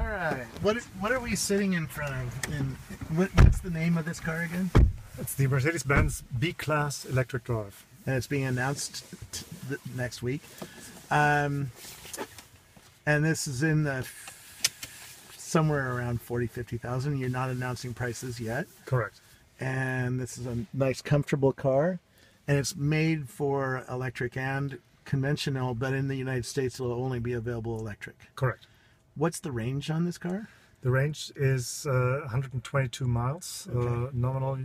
right. What are we sitting in front of? What's the name of this car again? It's the Mercedes-Benz B-Class electric drive. And it's being announced next week. And this is in the somewhere around 40,000-50,000. You're not announcing prices yet. Correct. And this is a nice, comfortable car. And it's made for electric and conventional, but in the United States, it'll only be available electric. Correct. What's the range on this car? The range is 122 miles, Okay. nominal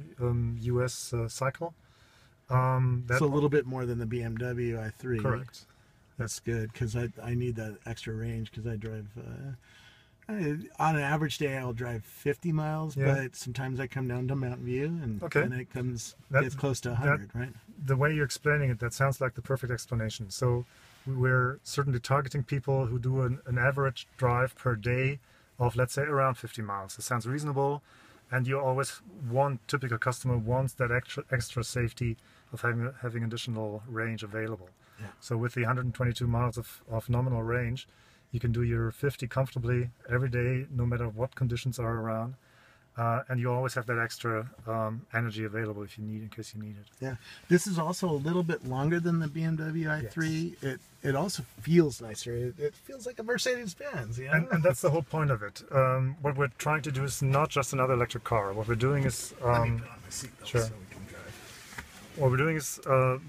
US cycle. So a little bit more than the BMW i3. Correct. That's good, because I need that extra range, because I drive... on an average day, I'll drive 50 miles, but sometimes I come down to Mountain View, and then it gets close to 100, right? The way you're explaining it, that sounds like the perfect explanation. So we're certainly targeting people who do an average drive per day of, let's say, around 50 miles. It sounds reasonable, and you always want, typical customer wants that extra safety of having additional range available. Yeah. So with the 122 miles of nominal range, you can do your 50 comfortably every day, no matter what conditions are around. And you always have that extra energy available if you need, in case you need it. Yeah, this is also a little bit longer than the BMW i3. Yes. It also feels nicer. It feels like a Mercedes-Benz. Yeah, and that's the whole point of it. What we're trying to do is not just another electric car. What we're doing is let me put on my seatbelt so we can drive. What we're doing is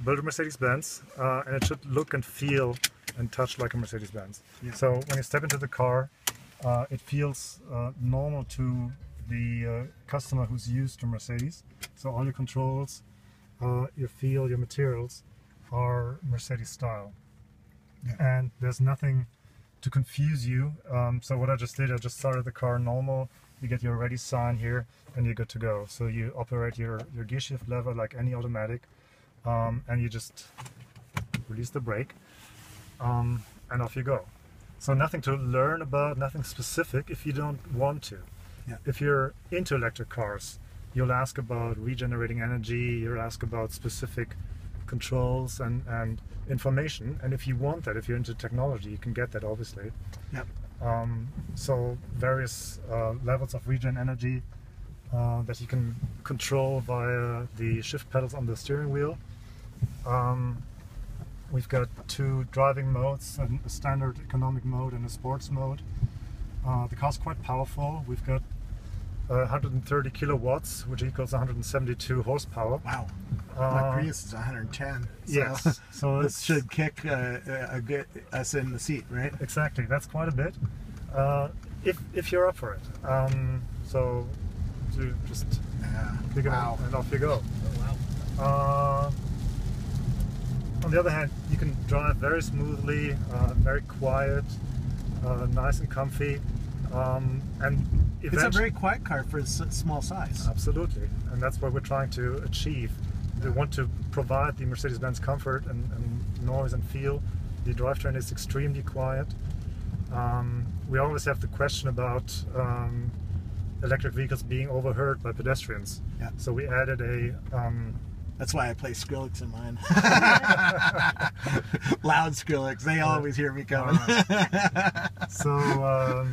build a Mercedes-Benz, and it should look and feel and touch like a Mercedes-Benz. Yeah. So when you step into the car, it feels normal to the customer who's used to Mercedes. So all your controls, your feel, your materials are Mercedes style. Yeah. And there's nothing to confuse you. So what I just did, I just started the car normal. You get your ready sign here and you're good to go. So you operate your gear shift lever like any automatic, and you just release the brake, and off you go. So nothing to learn about, nothing specific if you don't want to. Yeah. If you're into electric cars, you'll ask about regenerating energy, you'll ask about specific controls and information, and if you want that, if you're into technology, you can get that, obviously. Yep. So various levels of regen energy that you can control via the shift pedals on the steering wheel. We've got two driving modes, a standard economic mode and a sports mode. The car's quite powerful. We've got 130 kilowatts, which equals 172 horsepower. Wow. My Prius is 110. So yes. So this should kick us in the seat, right? Exactly. That's quite a bit. If you're up for it. So to just pick it up and off you go. Oh, wow. On the other hand, you can drive very smoothly, very quiet, nice and comfy, and it's a very quiet car for its small size. Absolutely, and that's what we're trying to achieve. We want to provide the Mercedes-Benz comfort and noise and feel. The drivetrain is extremely quiet. We always have the question about electric vehicles being overheard by pedestrians. Yeah. So we added a that's why I play Skrillex in mine. Loud Skrillex. They always hear me coming. So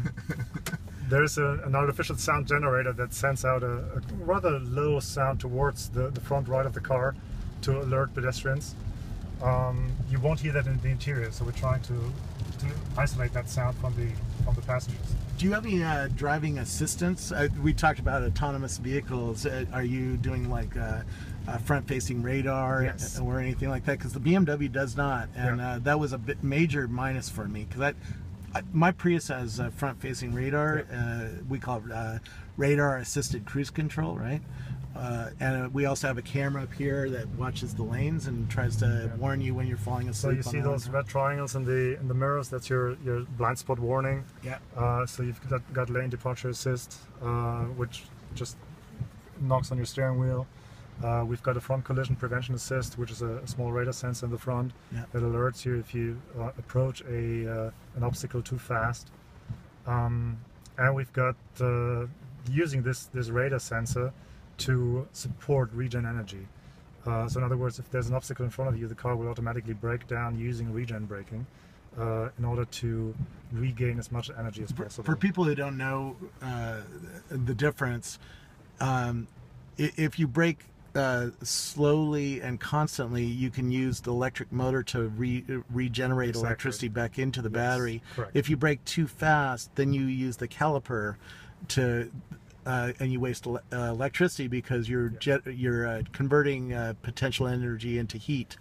there's an artificial sound generator that sends out a rather low sound towards the front right of the car to alert pedestrians. You won't hear that in the interior, so we're trying to isolate that sound from the passengers. Do you have any driving assistance? We talked about autonomous vehicles. Are you doing like front-facing radar or anything like that? Because the BMW does not, and that was a major minus for me. Because my Prius has front-facing radar. We call it radar-assisted cruise control, right? And we also have a camera up here that watches the lanes and tries to warn you when you're falling asleep. So you see those red triangles in the mirrors. That's your blind spot warning. Yeah. So you've got lane departure assist, which just knocks on your steering wheel. We've got a front collision prevention assist, which is a small radar sensor in the front that alerts you if you approach an obstacle too fast. And we've got using this radar sensor to support regen energy. So in other words, if there's an obstacle in front of you, the car will automatically brake down using regen braking. in order to regain as much energy as possible. For people who don't know the difference, if you brake slowly and constantly, you can use the electric motor to regenerate electricity back into the battery. Correct. If you brake too fast, then you use the caliper to and you waste electricity because you're converting potential energy into heat,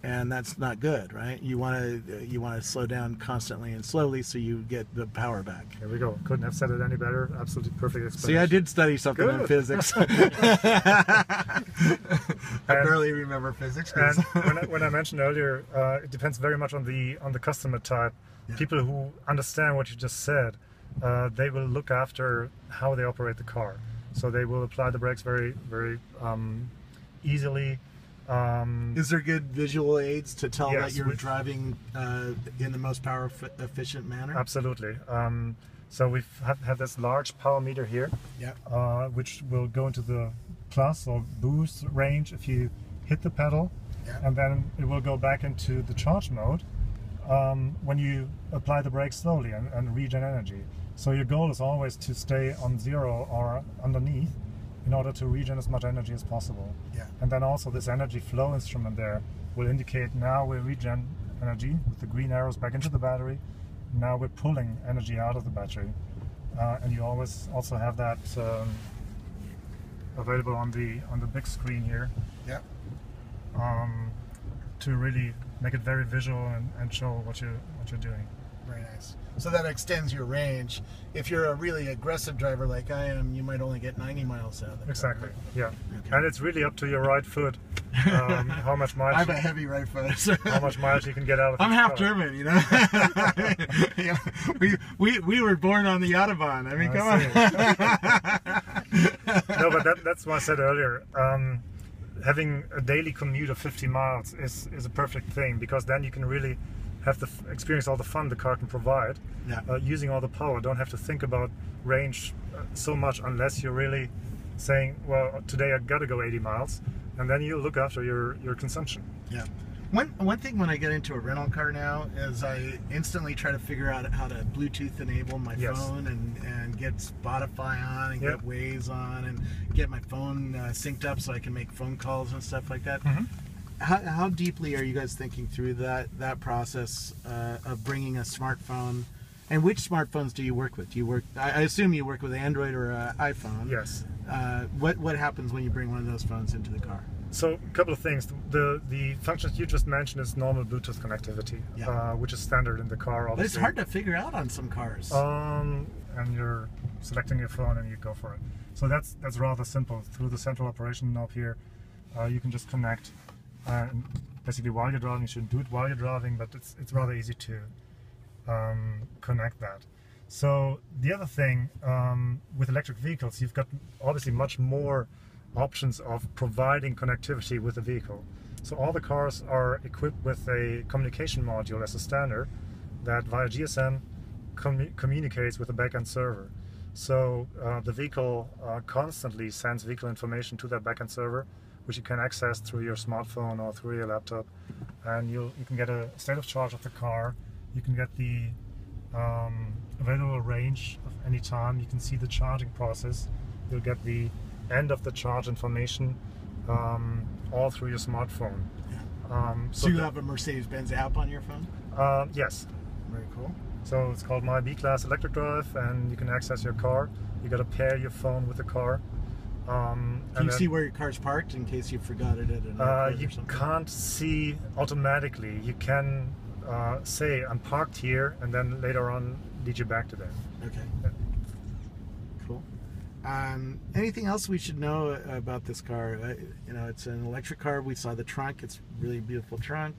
and that's not good, right? You want to slow down constantly and slowly so you get the power back. There we go. Couldn't have said it any better. Absolutely perfect explanation. See, I did study something in physics. I barely remember physics. And when I mentioned earlier, it depends very much on the customer type. Yeah. People who understand what you just said, they will look after how they operate the car. So they will apply the brakes very, very easily. Is there good visual aids to tell yes, that you're driving in the most power efficient manner? Absolutely. So we have this large power meter here, yeah. Which will go into the plus or boost range if you hit the pedal, yeah. and then it will go back into the charge mode when you apply the brakes slowly and regen energy. So your goal is always to stay on 0 or underneath in order to regen as much energy as possible. Yeah. And then also this energy flow instrument there will indicate now we're regen energy with the green arrows back into the battery. Now we're pulling energy out of the battery. And you always also have that available on the big screen here. Yeah. To really make it very visual and show what you're doing. Very nice. So that extends your range. If you're a really aggressive driver like I am, you might only get 90 miles out of the Exactly. car. Yeah. Okay. And it's really up to your right foot how much mileage. I have a heavy right foot. So how much mileage you can get out of. I'm this half car. German, you know. we were born on the Autobahn. I mean, come on. No, but that's what I said earlier. Having a daily commute of 50 miles is a perfect thing, because then you can really have to experience all the fun the car can provide. Yeah. Using all the power, don't have to think about range so much unless you're really saying, well, today I gotta go 80 miles, and then you look after your consumption. Yeah. One thing when I get into a rental car now is I instantly try to figure out how to Bluetooth enable my Yes. phone and get Spotify on and Yep. get Waze on and get my phone synced up so I can make phone calls and stuff like that. Mm-hmm. How deeply are you guys thinking through that process of bringing a smartphone? And which smartphones do you work with? Do you work? I assume you work with Android or iPhone. Yes. What happens when you bring one of those phones into the car? So a couple of things. The functions you just mentioned is normal Bluetooth connectivity, Yeah. which is standard in the car. Obviously. But it's hard to figure out on some cars. And you're selecting your phone and you go for it. So that's rather simple. Through the central operation knob here, you can just connect. And basically, while you're driving, you shouldn't do it while you're driving, but it's rather easy to connect that. So the other thing with electric vehicles, you've got obviously much more options of providing connectivity with the vehicle. So all the cars are equipped with a communication module as a standard that via GSM communicates with the backend server. So the vehicle constantly sends vehicle information to that backend server, which you can access through your smartphone or through your laptop, and you can get a state of charge of the car. You can get the available range of any time. You can see the charging process. You'll get the end of the charge information all through your smartphone. Yeah. So you have a Mercedes-Benz app on your phone? Yes. Very cool. So it's called My B-Class Electric Drive, and you can access your car. You got to pair your phone with the car. Can you see where your car's parked in case you forgot it at an airport you or something? can't see automatically. You can say I'm parked here, and then later on lead you back to there. Okay. Cool. Anything else we should know about this car? You know, it's an electric car. We saw the trunk. It's a really beautiful trunk.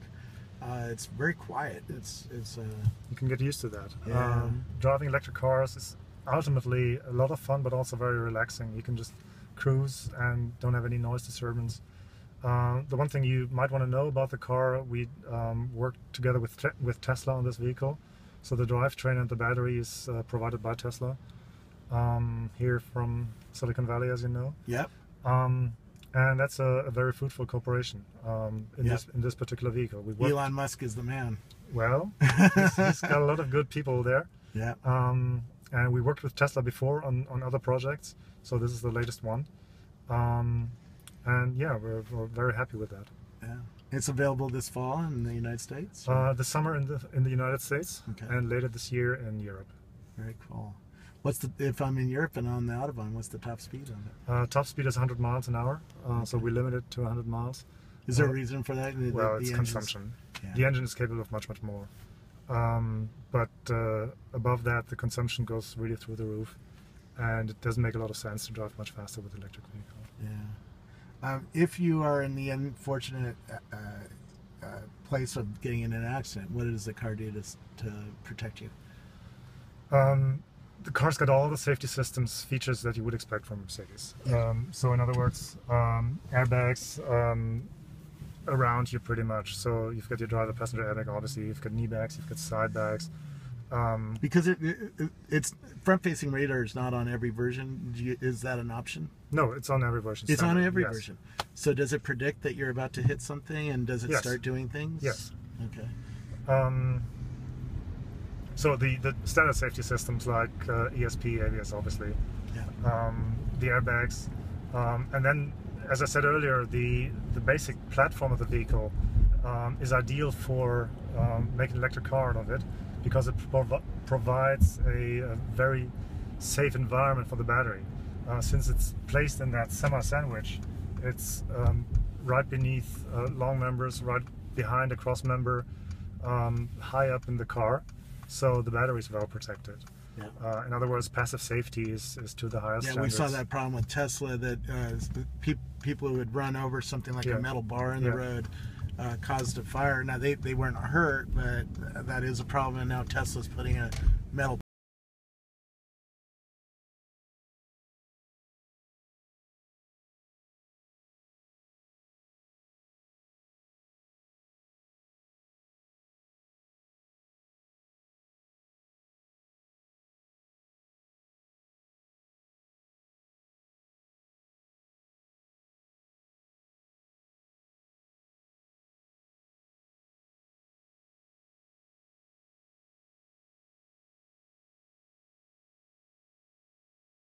It's very quiet. It's You can get used to that. Yeah. Driving electric cars is ultimately a lot of fun, but also very relaxing. You can just cruise and don't have any noise disturbance. The one thing you might want to know about the car, we worked together with Tesla on this vehicle. So the drivetrain and the battery is provided by Tesla here from Silicon Valley, as you know. Yep. And that's a very fruitful cooperation in this particular vehicle. Elon Musk is the man. Well, he's got a lot of good people there. Yeah. And we worked with Tesla before on other projects, so this is the latest one. And yeah, we're very happy with that. Yeah. It's available this fall in the United States? This summer in the United States, Okay. and later this year in Europe. Very cool. What's the, if I'm in Europe and on the Autobahn, what's the top speed on it? Top speed is 100 miles an hour, so we limit it to 100 miles. Is there a reason for that? Well, The it's engine's- consumption. Yeah. The engine is capable of much more. But above that, the consumption goes really through the roof, and it doesn't make a lot of sense to drive much faster with an electric vehicle. Yeah. If you are in the unfortunate place of getting in an accident, what does the car do to protect you? The car's got all the safety systems features that you would expect from Mercedes. So in other words, airbags around you pretty much. So you've got your driver passenger airbag, obviously. You've got knee bags, you've got side bags. Because it's front-facing radar is not on every version. Is that an option? No, it's on every version. It's on standard, every yes. version. So does it predict that you're about to hit something, and does it Yes. start doing things? Yes. Okay. So the standard safety systems like ESP, ABS, obviously, Yeah. the airbags, and then, as I said earlier, the basic platform of the vehicle is ideal for making an electric car out of it, because it provides a very safe environment for the battery. Since it's placed in that semi-sandwich, it's right beneath long members, right behind a cross member, high up in the car, so the battery is well protected. Yeah. In other words, passive safety is to the highest Yeah, standards. we saw that problem with Tesla, that people who would run over something like Yeah. a metal bar in the Yeah. road caused a fire. Now, they weren't hurt, but that is a problem, and now Tesla's putting a metal